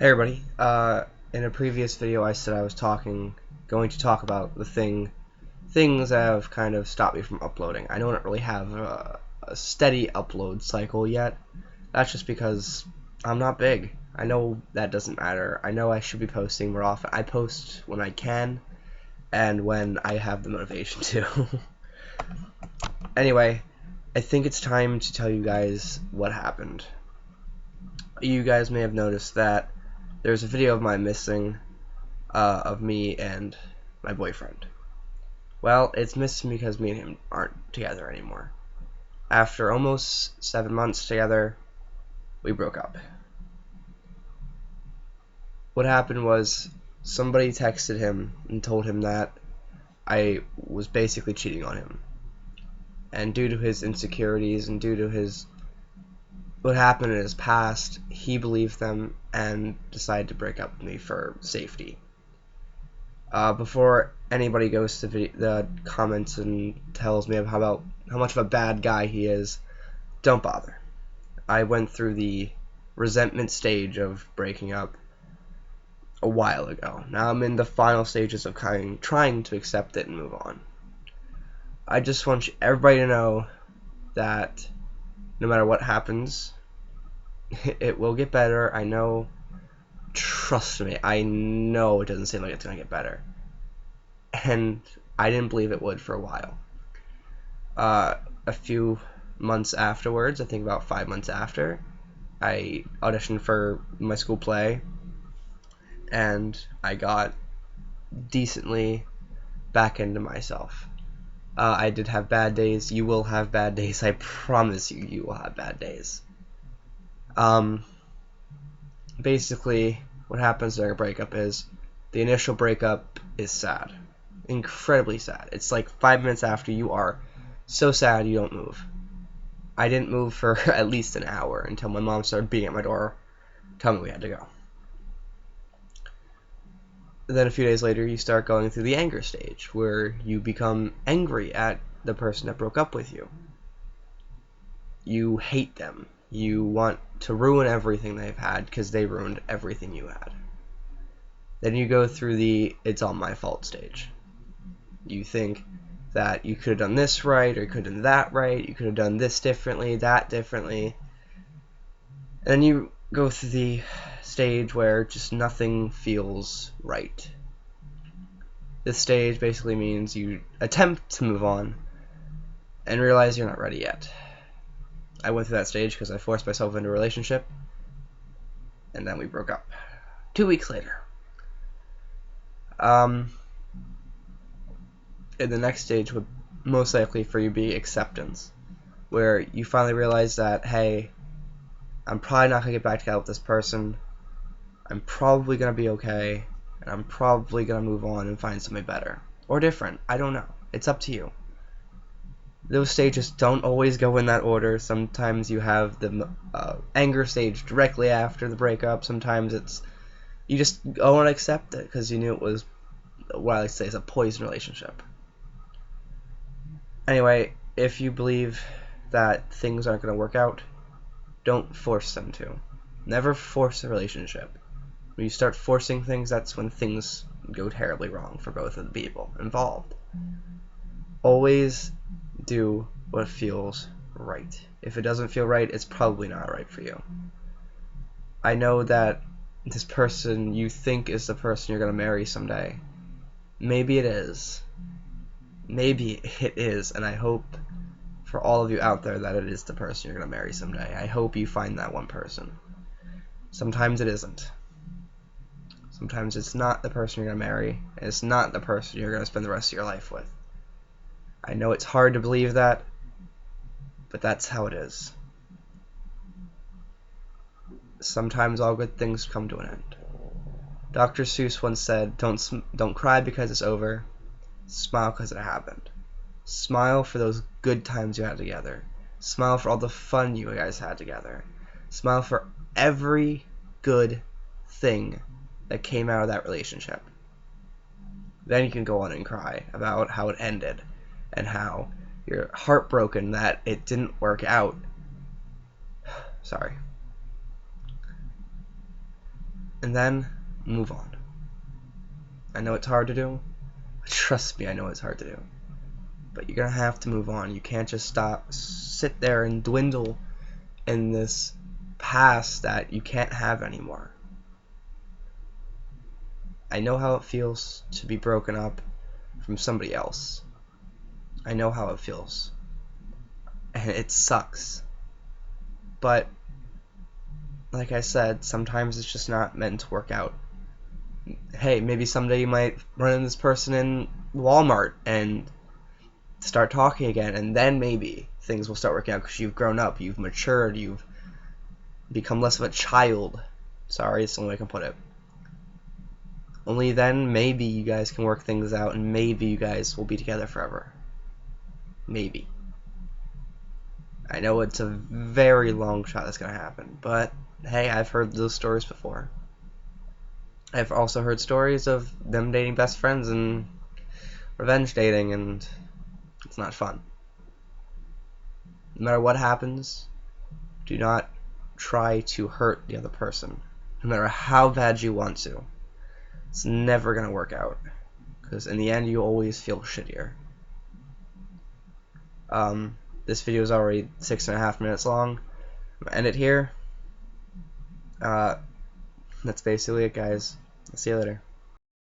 Hey everybody. In a previous video I said I was going to talk about things that have kind of stopped me from uploading. I don't really have a steady upload cycle yet. That's just because I'm not big. I know that doesn't matter. I know I should be posting more often. I post when I can and when I have the motivation to. Anyway, I think it's time to tell you guys what happened. You guys may have noticed that there's a video of mine missing of me and my boyfriend. Well, it's missing because me and him aren't together anymore. After almost 7 months together, we broke up. What happened was somebody texted him and told him that I was basically cheating on him. And due to his insecurities and due to what happened in his past, he believed them and decided to break up with me for safety. Before anybody goes to the comments and tells me how much of a bad guy he is, don't bother. I went through the resentment stage of breaking up a while ago. Now I'm in the final stages of trying to accept it and move on. I just want everybody to know that no matter what happens, it will get better. I know. Trust me, I know it doesn't seem like it's going to get better. And I didn't believe it would for a while. A few months afterwards, I think about 5 months after, I auditioned for my school play, and I got decently back into myself. I did have bad days. You will have bad days. I promise you, you will have bad days. Basically, what happens during a breakup is the initial breakup is sad. Incredibly sad. It's like 5 minutes after you are so sad you don't move. I didn't move for at least an hour until my mom started beating at my door telling me we had to go. Then a few days later you start going through the anger stage where you become angry at the person that broke up with you. You hate them. You want to ruin everything they've had because they ruined everything you had. Then you go through the it's all my fault stage. You think that you could have done this right, or you could have done that right, you could have done this differently, that differently. And then you go through the stage where just nothing feels right. This stage basically means you attempt to move on and realize you're not ready yet. I went through that stage because I forced myself into a relationship, and then we broke up 2 weeks later. And the next stage would most likely for you be acceptance, where you finally realize that, hey, I'm probably not going to get back together with this person, I'm probably going to be okay, and I'm probably going to move on and find something better. Or different, I don't know. It's up to you. Those stages don't always go in that order. Sometimes you have the anger stage directly after the breakup. Sometimes it's you just go and accept it because you knew it was what I like to say is a poison relationship. Anyway, if you believe that things aren't going to work out, don't force them to. Never force a relationship. When you start forcing things, that's when things go terribly wrong for both of the people involved. Always do what feels right. If it doesn't feel right, it's probably not right for you. I know that this person you think is the person you're going to marry someday. Maybe it is. Maybe it is, and I hope for all of you out there that it is the person you're going to marry someday. I hope you find that one person. Sometimes it isn't. Sometimes it's not the person you're going to marry, and it's not the person you're going to spend the rest of your life with. I know it's hard to believe that, but that's how it is. Sometimes all good things come to an end. Dr. Seuss once said, don't cry because it's over, smile because it happened. Smile for those good times you had together. Smile for all the fun you guys had together. Smile for every good thing that came out of that relationship. Then you can go on and cry about how it ended and how you're heartbroken that it didn't work out. Sorry. and then move on. I know it's hard to do. Trust me, I know it's hard to do. But you're gonna have to move on. You can't just sit there and dwindle in this past that you can't have anymore. I know how it feels to be broken up from somebody else. I know how it feels. And it sucks. But, like I said, sometimes it's just not meant to work out. Hey, maybe someday you might run into this person in Walmart and start talking again, and then maybe things will start working out because you've grown up, you've matured, you've become less of a child. Sorry, it's the only way I can put it. Only then, maybe you guys can work things out, and maybe you guys will be together forever. Maybe. I know it's a very long shot that's going to happen, but hey, I've heard those stories before. I've also heard stories of them dating best friends and revenge dating, and it's not fun. No matter what happens, do not try to hurt the other person. No matter how bad you want to. It's never going to work out. Because in the end, you always feel shittier. This video is already 6.5 minutes long. I'm going to end it here. That's basically it, guys. I'll see you later.